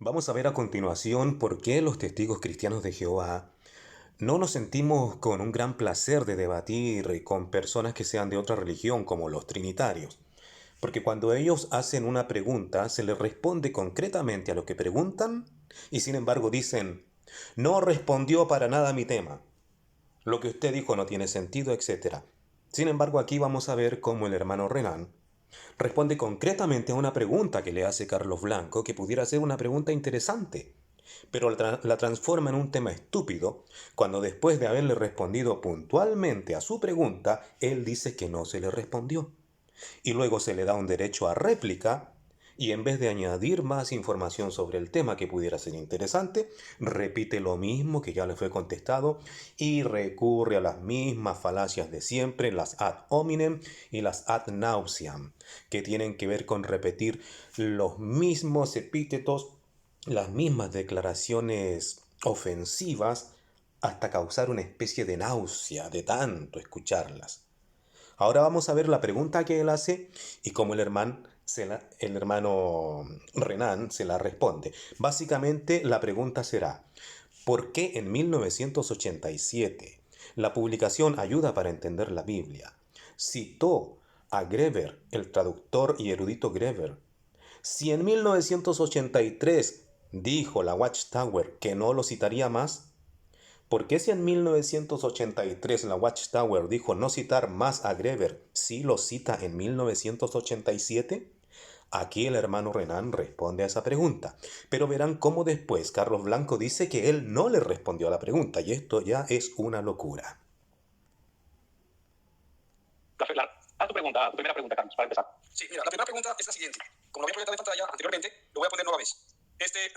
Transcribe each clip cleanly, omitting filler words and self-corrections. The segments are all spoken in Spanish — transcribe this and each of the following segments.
Vamos a ver a continuación por qué los testigos cristianos de Jehová no nos sentimos con un gran placer de debatir con personas que sean de otra religión como los trinitarios. Porque cuando ellos hacen una pregunta, se les responde concretamente a lo que preguntan y sin embargo dicen, no respondió para nada a mi tema. Lo que usted dijo no tiene sentido, etcétera. Sin embargo, aquí vamos a ver cómo el hermano Renan responde concretamente a una pregunta que le hace Carlos Blanco, que pudiera ser una pregunta interesante, pero la transforma en un tema estúpido cuando después de haberle respondido puntualmente a su pregunta, él dice que no se le respondió. Y luego se le da un derecho a réplica y en vez de añadir más información sobre el tema que pudiera ser interesante, repite lo mismo que ya le fue contestado y recurre a las mismas falacias de siempre, las ad hominem y las ad nauseam, que tienen que ver con repetir los mismos epítetos, las mismas declaraciones ofensivas, hasta causar una especie de náusea de tanto escucharlas. Ahora vamos a ver la pregunta que él hace y cómo el hermano Renan se la responde. Básicamente la pregunta será, ¿por qué en 1987 la publicación Ayuda para entender la Biblia citó a Greber, el traductor y erudito Greber, si en 1983 dijo la Watchtower que no lo citaría más? ¿Por qué si en 1983 la Watchtower dijo no citar más a Greber, sí lo cita en 1987? Aquí el hermano Renan responde a esa pregunta, pero verán cómo después Carlos Blanco dice que él no le respondió a la pregunta, y esto ya es una locura. A tu pregunta, a tu primera pregunta, Carlos, para empezar. Sí, mira, la primera pregunta es la siguiente. Como lo había proyectado en pantalla anteriormente, lo voy a poner nueva vez.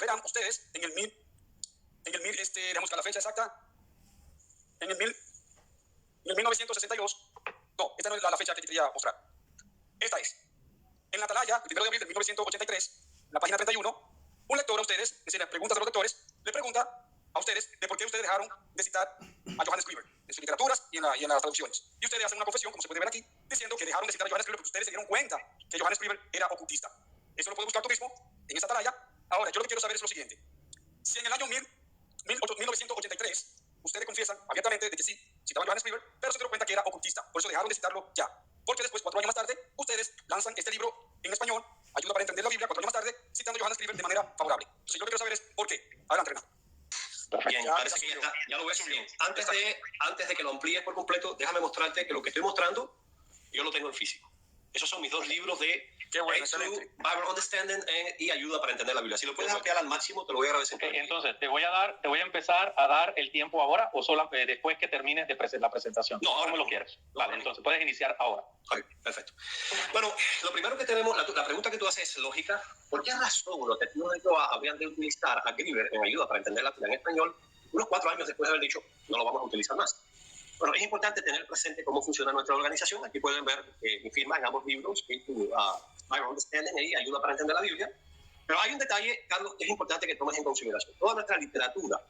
Verán ustedes digamos que la fecha exacta, en el, mil, en el 1962, no, esta no es la fecha que quería mostrar. Esta es. En la atalaya, el 1 de abril de 1983, en la página 31, un lector a ustedes, es decir, las preguntas de los lectores, le pregunta a ustedes de por qué ustedes dejaron de citar a Johannes Greber en sus literaturas y en las traducciones. Y ustedes hacen una confesión, como se puede ver aquí, diciendo que dejaron de citar a Johannes Greber porque ustedes se dieron cuenta que Johannes Greber era ocultista. Eso lo puede buscar tú mismo en esta atalaya. Ahora, yo lo que quiero saber es lo siguiente. Si en el año 1983 ustedes confiesan abiertamente de que sí citaban a Johannes Greber, pero se dieron cuenta que era ocultista, por eso dejaron de citarlo ya. Porque después, 4 años más tarde, ustedes lanzan este libro en español, Ayuda para entender la Biblia, 4 años más tarde, citando a Johannes Greber de manera favorable. Entonces, yo lo que quiero saber es por qué. Adelante, Renato. Bien, parece que ya lo ves bien. Antes de que lo amplíes por completo, déjame mostrarte que lo que estoy mostrando, yo lo tengo en físico. Esos son mis dos libros de Bible Understanding y Ayuda para entender la Biblia. Si lo puedes ampliar al máximo, te lo voy a agradecer. Okay, entonces, te voy a empezar a dar el tiempo ahora o solo después que termines de la presentación. No, ahora ¿Cómo lo quieres? Vale, entonces puedes iniciar ahora. Okay, perfecto. Bueno, lo primero que tenemos, la pregunta que tú haces es lógica. ¿Por qué razón los testigos de Jehová habrían de utilizar a Greber en Ayuda para entender la Biblia en español unos 4 años después de haber dicho no lo vamos a utilizar más? Bueno, es importante tener presente cómo funciona nuestra organización. Aquí pueden ver mi firma en ambos libros, Bible Understanding y Ayuda para entender la Biblia. Pero hay un detalle, Carlos, que es importante que tomes en consideración. Toda nuestra literatura,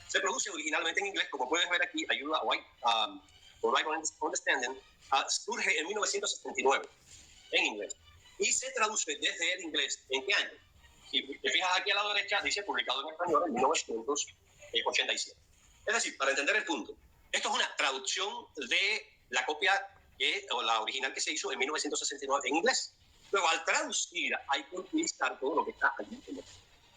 se produce originalmente en inglés, como puedes ver aquí, Ayuda o Bible Understanding, surge en 1979 en inglés y se traduce desde el inglés. ¿En qué año? Si te fijas aquí a la derecha, dice publicado en español en 1987. Es decir, para entender el punto, esto es una traducción de la copia o la original que se hizo en 1969 en inglés. Luego, al traducir, hay que utilizar todo lo que está allí.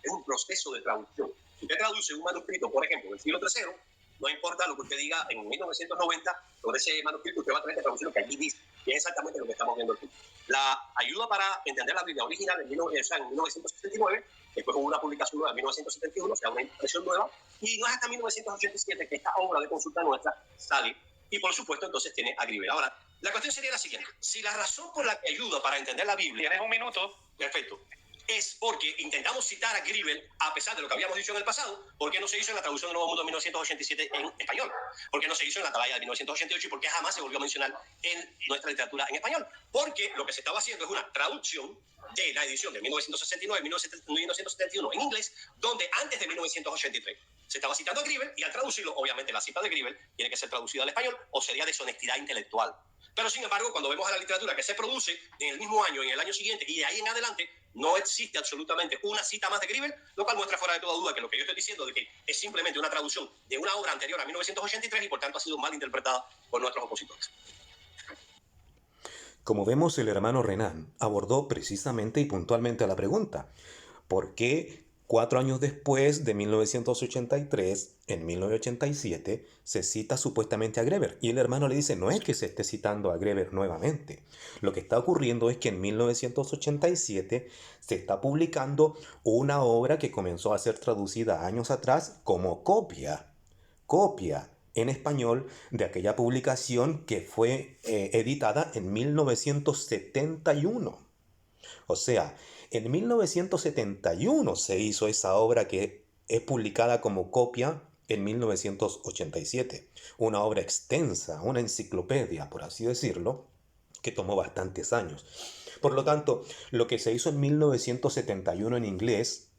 Es un proceso de traducción. Si usted traduce un manuscrito, por ejemplo, del siglo III, no importa lo que usted diga en 1990, sobre ese manuscrito usted va a tener que traducir lo que allí dice. Y es exactamente lo que estamos viendo aquí. La Ayuda para entender la Biblia original en 1969, después hubo una publicación nueva en 1971, o sea, una impresión nueva, y no es hasta 1987 que esta obra de consulta nuestra sale, y por supuesto entonces tiene a Greber. Ahora, la cuestión sería la siguiente. Si la razón por la que Ayuda para entender la Biblia... Tienes un minuto. Perfecto. Es porque intentamos citar a Greber, a pesar de lo que habíamos dicho en el pasado, ¿por qué no se hizo en la traducción de Nuevo Mundo de 1987 en español? ¿Por qué no se hizo en la Atalaya de 1988? ¿Y por qué jamás se volvió a mencionar en nuestra literatura en español? Porque lo que se estaba haciendo es una traducción de la edición de 1969, 1971 en inglés, donde antes de 1983 se estaba citando a Greber, y al traducirlo, obviamente la cita de Greber tiene que ser traducida al español o sería deshonestidad intelectual. Pero sin embargo, cuando vemos a la literatura que se produce en el mismo año, en el año siguiente y de ahí en adelante, No existe absolutamente una cita más de Grieber, lo cual muestra fuera de toda duda que lo que yo estoy diciendo de que es simplemente una traducción de una obra anterior a 1983 y por tanto ha sido mal interpretada por nuestros opositores. Como vemos, el hermano Renan abordó precisamente y puntualmente a la pregunta: ¿por qué 4 años después de 1983, en 1987, se cita supuestamente a Greber? Y el hermano le dice: no es que se esté citando a Greber nuevamente. Lo que está ocurriendo es que en 1987 se está publicando una obra que comenzó a ser traducida años atrás como copia en español de aquella publicación que fue editada en 1971. O sea, en 1971 se hizo esa obra que es publicada como copia en 1987. Una obra extensa, una enciclopedia, por así decirlo, que tomó bastantes años. Por lo tanto, lo que se hizo en 1971 en inglés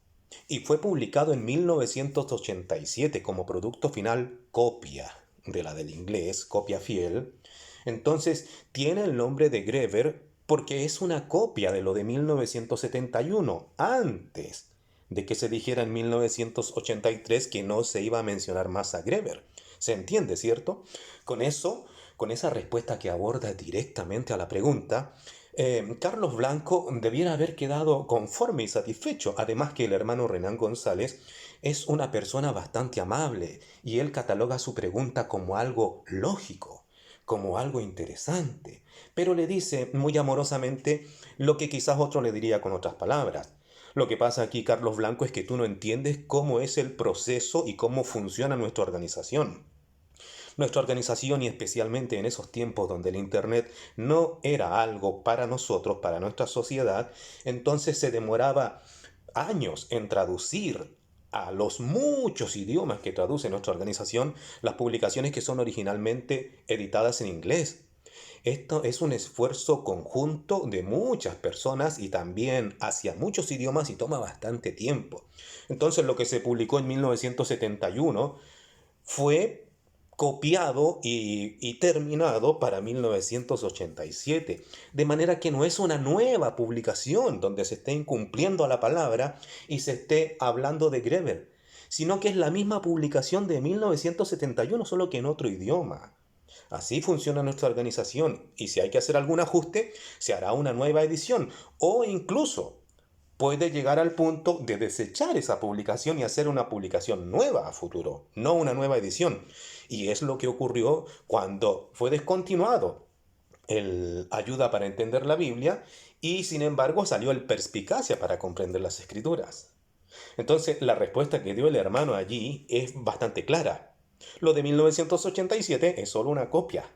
y fue publicado en 1987 como producto final, copia de la del inglés, copia fiel, entonces tiene el nombre de Greber porque es una copia de lo de 1971, antes de que se dijera en 1983 que no se iba a mencionar más a Greber. ¿Se entiende, cierto? Con eso, con esa respuesta que aborda directamente a la pregunta, Carlos Blanco debiera haber quedado conforme y satisfecho. Además que el hermano Renan González es una persona bastante amable y él cataloga su pregunta como algo lógico, como algo interesante, pero le dice muy amorosamente lo que quizás otro le diría con otras palabras. Lo que pasa aquí, Carlos Blanco, es que tú no entiendes cómo es el proceso y cómo funciona nuestra organización. Nuestra organización, y especialmente en esos tiempos donde el Internet no era algo para nosotros, para nuestra sociedad, entonces se demoraba años en traducir a los muchos idiomas que traduce nuestra organización las publicaciones que son originalmente editadas en inglés. Esto es un esfuerzo conjunto de muchas personas y también hacia muchos idiomas y toma bastante tiempo. Entonces lo que se publicó en 1971 fue copiado y terminado para 1987. De manera que no es una nueva publicación donde se esté incumpliendo a la palabra y se esté hablando de Greber, sino que es la misma publicación de 1971, solo que en otro idioma. Así funciona nuestra organización y si hay que hacer algún ajuste, se hará una nueva edición o incluso puede llegar al punto de desechar esa publicación y hacer una publicación nueva a futuro, no una nueva edición. Y es lo que ocurrió cuando fue descontinuado el Ayuda para entender la Biblia y sin embargo salió el Perspicacia para comprender las Escrituras. Entonces la respuesta que dio el hermano allí es bastante clara. Lo de 1987 es solo una copia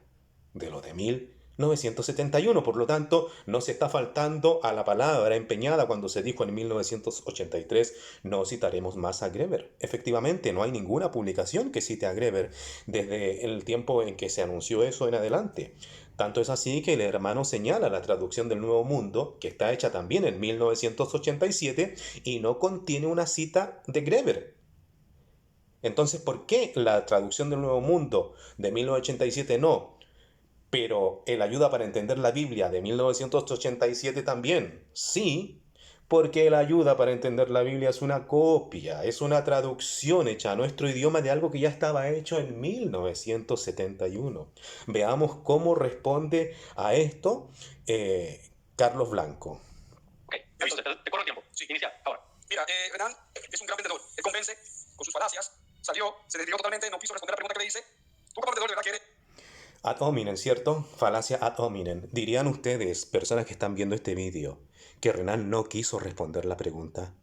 de lo de 1971. Por lo tanto, no se está faltando a la palabra empeñada cuando se dijo en 1983 no citaremos más a Greber. Efectivamente, no hay ninguna publicación que cite a Greber desde el tiempo en que se anunció eso en adelante. Tanto es así que el hermano señala la traducción del Nuevo Mundo, que está hecha también en 1987 y no contiene una cita de Greber. Entonces, ¿por qué la traducción del Nuevo Mundo de 1987 no? Pero el Ayuda para entender la Biblia de 1987 también. Sí, porque el Ayuda para entender la Biblia es una copia, es una traducción hecha a nuestro idioma de algo que ya estaba hecho en 1971. Veamos cómo responde a esto Carlos Blanco. Ok, ya listo, te corro el tiempo. Sí, inicia, ahora. Mira, Renan es un gran vendedor. Él convence con sus falacias, salió, se desvió totalmente, no quiso responder la pregunta que le hice. Tú como vendedor de verdad quiere. Ad hominem, ¿cierto? Falacia ad hominem. ¿Dirían ustedes, personas que están viendo este vídeo, que Renan no quiso responder la pregunta?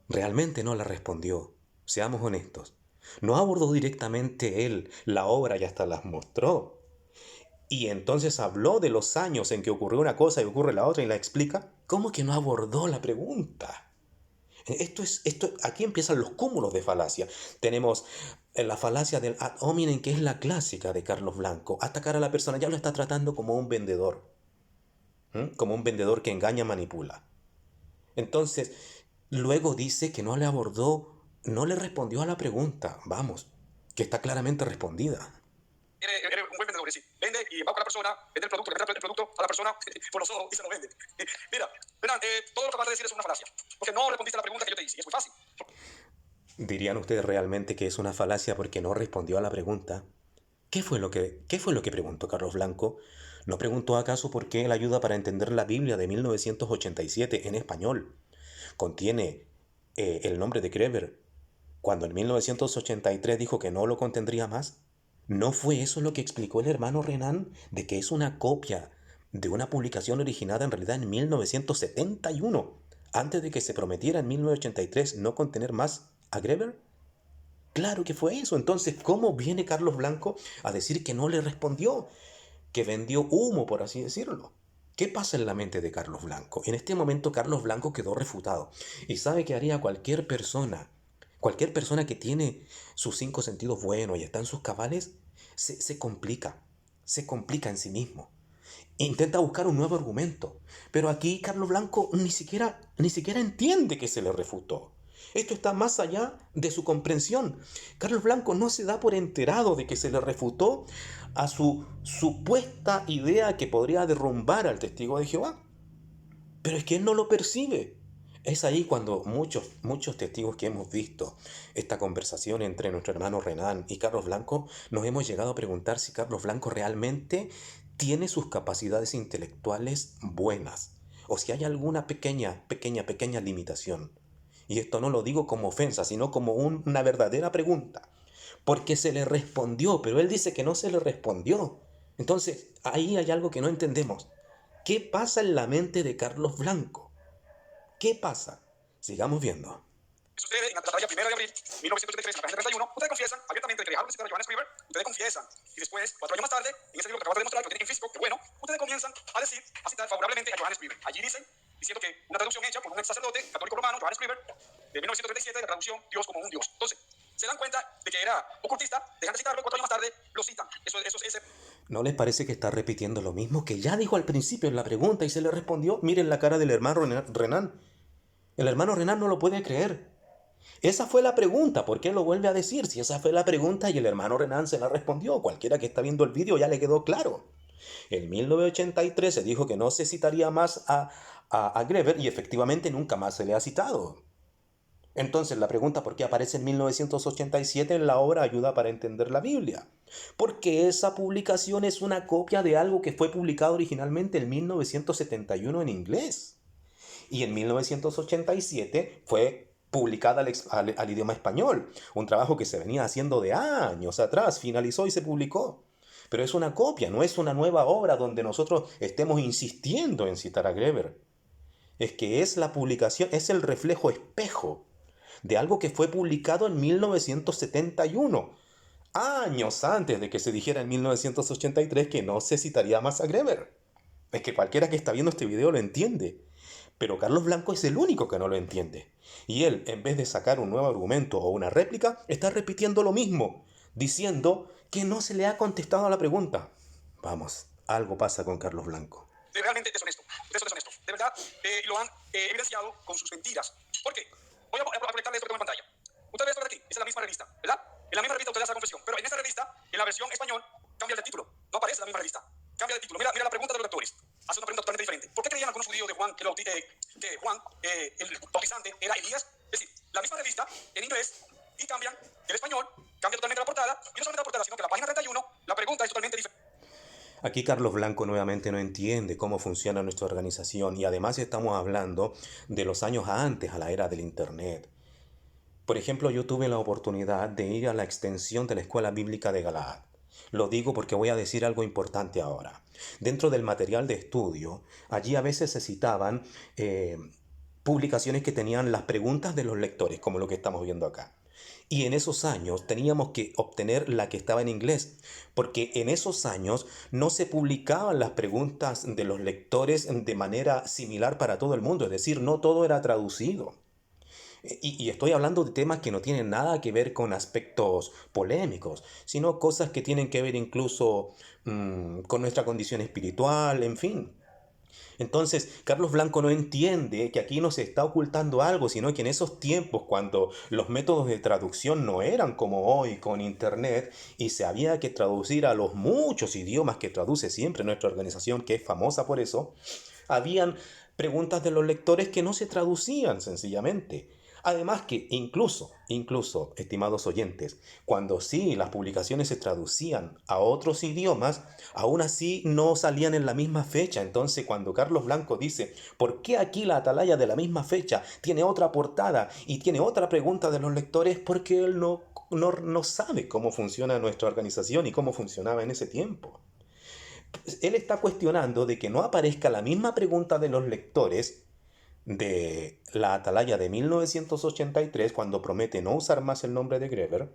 Realmente no la respondió. Seamos honestos. No abordó directamente él la obra y hasta las mostró. Y entonces habló de los años en que ocurrió una cosa y ocurre la otra y la explica. ¿Cómo que no abordó la pregunta? Aquí empiezan los cúmulos de falacia. Tenemos la falacia del ad hominem, que es la clásica de Carlos Blanco. Atacar a la persona, ya lo está tratando como un vendedor. Como un vendedor que engaña, manipula. Entonces, luego dice que no le abordó, no le respondió a la pregunta. Vamos, que está claramente respondida. Eres un buen vendedor, sí. Vende y y va con la persona, vende el producto, le vende el producto a la persona por los ojos y se lo vende. Mira, Fernán, todo lo que acabas de decir es una falacia, porque no respondiste a la pregunta que yo te hice, y es muy fácil. ¿Dirían ustedes realmente que es una falacia porque no respondió a la pregunta? ¿Qué fue lo que preguntó Carlos Blanco? ¿No preguntó acaso por qué la ayuda para entender la Biblia de 1987 en español contiene el nombre de Kreber, cuando en 1983 dijo que no lo contendría más? ¿No fue eso lo que explicó el hermano Renan, de que es una copia de una publicación originada en realidad en 1971, antes de que se prometiera en 1983 no contener más a Greber? Claro que fue eso. Entonces, ¿cómo viene Carlos Blanco a decir que no le respondió? Que vendió humo, por así decirlo. ¿Qué pasa en la mente de Carlos Blanco? En este momento Carlos Blanco quedó refutado. ¿Y sabe qué haría cualquier persona? Cualquier persona que tiene sus cinco sentidos buenos y está en sus cabales, se complica. Se complica en sí mismo. Intenta buscar un nuevo argumento. Pero aquí Carlos Blanco ni siquiera entiende que se le refutó. Esto está más allá de su comprensión. Carlos Blanco no se da por enterado de que se le refutó a su supuesta idea que podría derrumbar al testigo de Jehová. Pero es que él no lo percibe. Es ahí cuando muchos testigos que hemos visto esta conversación entre nuestro hermano Renan y Carlos Blanco, nos hemos llegado a preguntar si Carlos Blanco realmente tiene sus capacidades intelectuales buenas o si hay alguna pequeña limitación. Y esto no lo digo como ofensa, sino como una verdadera pregunta. Porque se le respondió, pero él dice que no se le respondió. Entonces, ahí hay algo que no entendemos. ¿Qué pasa en la mente de Carlos Blanco? ¿Qué pasa? Sigamos viendo. Sucede en la batalla 1 de abril de 1983, en la página 31, ustedes confiesan abiertamente que dejaron de citar a Johannes Scriber, ustedes confiesan, y después, 4 años más tarde, en ese libro que acabo de demostrar, que lo tienen en físico, que bueno, ustedes comienzan a citar favorablemente a Johannes Scriber. Allí dicen, diciendo que una traducción hecha por un ex sacerdote católico romano, Johannes Scriber, de 1937, la traducción Dios como un Dios. Entonces, se dan cuenta de que era ocultista, dejan de citarlo, 4 años más tarde lo citan. Eso es ese. ¿No les parece que está repitiendo lo mismo que ya dijo al principio en la pregunta y se le respondió? Miren la cara del hermano Renan. El hermano Renan no lo puede creer. Esa fue la pregunta, ¿por qué lo vuelve a decir? Si esa fue la pregunta y el hermano Renan se la respondió, cualquiera que está viendo el vídeo ya le quedó claro. En 1983 se dijo que no se citaría más a Greber y efectivamente nunca más se le ha citado. Entonces la pregunta ¿por qué aparece en 1987 en la obra Ayuda para entender la Biblia? Porque esa publicación es una copia de algo que fue publicado originalmente en 1971 en inglés. Y en 1987 fue publicada al idioma español. Un trabajo que se venía haciendo de años atrás, finalizó y se publicó. Pero es una copia, no es una nueva obra donde nosotros estemos insistiendo en citar a Greber. Es que es la publicación, es el reflejo espejo de algo que fue publicado en 1971, años antes de que se dijera en 1983 que no se citaría más a Greber. Es que cualquiera que está viendo este video lo entiende. Pero Carlos Blanco es el único que no lo entiende. Y él, en vez de sacar un nuevo argumento o una réplica, está repitiendo lo mismo, diciendo que no se le ha contestado a la pregunta. Vamos, algo pasa con Carlos Blanco. Realmente deshonesto. Ustedes son deshonestos. De verdad, lo han evidenciado con sus mentiras. ¿Por qué? Voy a proyectarle esto que tengo en pantalla. Ustedes ven esto de aquí, es la misma revista, ¿verdad? En la misma revista ustedes hacen la confesión, pero en esta revista, en la versión español, cambia el título. No aparece en la misma revista. Cambia el título. Mira la pregunta de los lectores. Hace una pregunta totalmente diferente. ¿Por qué creían algunos judíos de Juan, que Juan, el bautizante, era Elías? Es decir, la misma revista, en inglés, y cambian el español, cambia totalmente la portada, y no solamente la portada, sino que la página 31, la pregunta es totalmente diferente. Aquí Carlos Blanco nuevamente no entiende cómo funciona nuestra organización y además estamos hablando de los años antes a la era del Internet. Por ejemplo, yo tuve la oportunidad de ir a la extensión de la Escuela Bíblica de Galaad. Lo digo porque voy a decir algo importante ahora. Dentro del material de estudio, allí a veces se citaban publicaciones que tenían las preguntas de los lectores, como lo que estamos viendo acá. Y en esos años teníamos que obtener la que estaba en inglés, porque en esos años no se publicaban las preguntas de los lectores de manera similar para todo el mundo, es decir, no todo era traducido. Y estoy hablando de temas que no tienen nada que ver con aspectos polémicos, sino cosas que tienen que ver incluso con nuestra condición espiritual, en fin. Entonces, Carlos Blanco no entiende que aquí no se está ocultando algo, sino que en esos tiempos, cuando los métodos de traducción no eran como hoy con Internet y se había que traducir a los muchos idiomas que traduce siempre nuestra organización, que es famosa por eso, habían preguntas de los lectores que no se traducían sencillamente. Además que incluso, estimados oyentes, cuando sí las publicaciones se traducían a otros idiomas, aún así no salían en la misma fecha. Entonces, cuando Carlos Blanco dice, ¿por qué aquí la atalaya de la misma fecha tiene otra portada y tiene otra pregunta de los lectores? Porque él no sabe cómo funciona nuestra organización y cómo funcionaba en ese tiempo. Él está cuestionando de que no aparezca la misma pregunta de los lectores de la atalaya de 1983 cuando promete no usar más el nombre de Greber.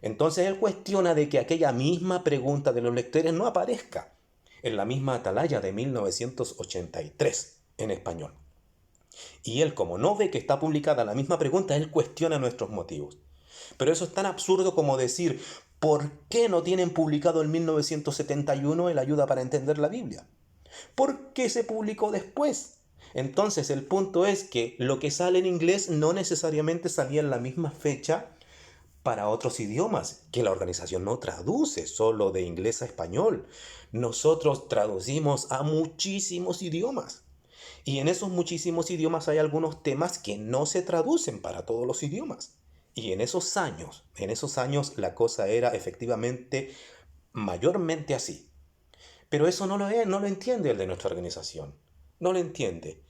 Entonces él cuestiona de que aquella misma pregunta de los lectores no aparezca en la misma atalaya de 1983 en español. Y él, como no ve que está publicada la misma pregunta, él cuestiona nuestros motivos. Pero eso es tan absurdo como decir, ¿por qué no tienen publicado en 1971 el Ayuda para Entender la Biblia? ¿Por qué se publicó después? Entonces el punto es que lo que sale en inglés no necesariamente salía en la misma fecha para otros idiomas, que la organización no traduce solo de inglés a español. Nosotros traducimos a muchísimos idiomas. Y en esos muchísimos idiomas hay algunos temas que no se traducen para todos los idiomas. Y en esos años la cosa era efectivamente mayormente así. Pero eso no lo entiende el de nuestra organización. No lo entiende.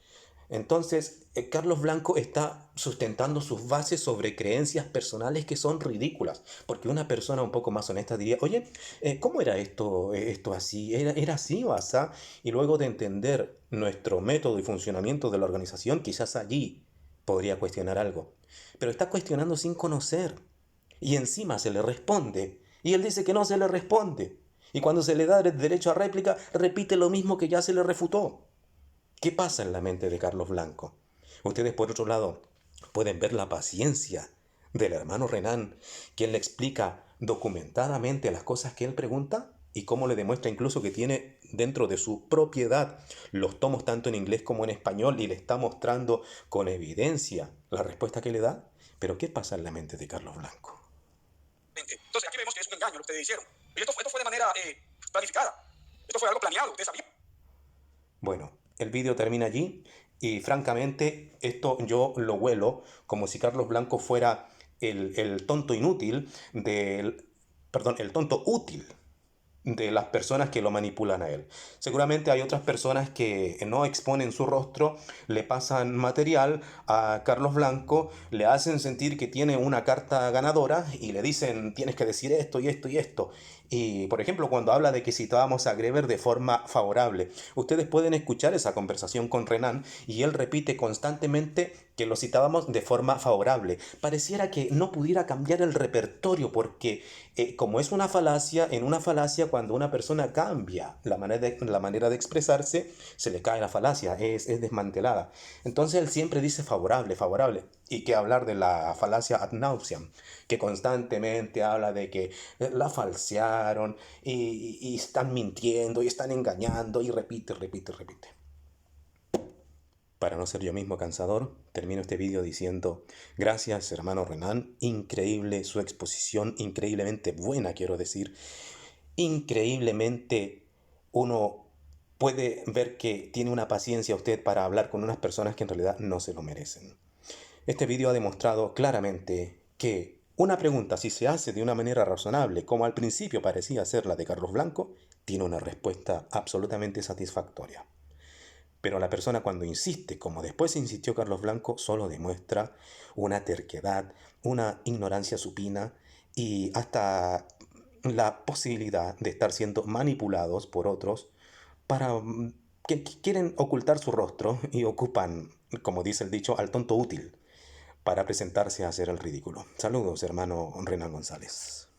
Entonces, Carlos Blanco está sustentando sus bases sobre creencias personales que son ridículas. Porque una persona un poco más honesta diría, oye, ¿cómo era esto así? ¿Era así o asá? Y luego de entender nuestro método y funcionamiento de la organización, quizás allí podría cuestionar algo. Pero está cuestionando sin conocer. Y encima se le responde. Y él dice que no se le responde. Y cuando se le da derecho a réplica, repite lo mismo que ya se le refutó. ¿Qué pasa en la mente de Carlos Blanco? Ustedes, por otro lado, pueden ver la paciencia del hermano Renan, quien le explica documentadamente las cosas que él pregunta y cómo le demuestra incluso que tiene dentro de su propiedad los tomos tanto en inglés como en español y le está mostrando con evidencia la respuesta que le da. Pero ¿qué pasa en la mente de Carlos Blanco? Entonces aquí vemos que es un engaño lo que ustedes hicieron. Y esto fue de manera planificada. Esto fue algo planeado. Ustedes sabían. Bueno, el vídeo termina allí y francamente esto yo lo huelo como si Carlos Blanco fuera el tonto inútil el tonto útil de las personas que lo manipulan a él. Seguramente hay otras personas que no exponen su rostro, le pasan material a Carlos Blanco, le hacen sentir que tiene una carta ganadora y le dicen tienes que decir esto y esto y esto. Y por ejemplo, cuando habla de que citábamos a Greber de forma favorable, ustedes pueden escuchar esa conversación con Renan y él repite constantemente que lo citábamos de forma favorable. Pareciera que no pudiera cambiar el repertorio porque como es una falacia, en una falacia cuando una persona cambia la manera de expresarse, se le cae la falacia, es desmantelada. Entonces él siempre dice favorable, favorable. Y que hablar de la falacia ad nauseam, que constantemente habla de que la falsearon y están mintiendo y están engañando y repite, repite, repite. Para no ser yo mismo cansador, termino este vídeo diciendo gracias hermano Renan, increíble su exposición, increíblemente buena quiero decir, increíblemente uno puede ver que tiene una paciencia usted para hablar con unas personas que en realidad no se lo merecen. Este vídeo ha demostrado claramente que una pregunta, si se hace de una manera razonable, como al principio parecía ser la de Carlos Blanco, tiene una respuesta absolutamente satisfactoria. Pero la persona cuando insiste, como después insistió Carlos Blanco, solo demuestra una terquedad, una ignorancia supina y hasta la posibilidad de estar siendo manipulados por otros para que quieren ocultar su rostro y ocupan, como dice el dicho, al tonto útil para presentarse a hacer el ridículo. Saludos, hermano Renan González.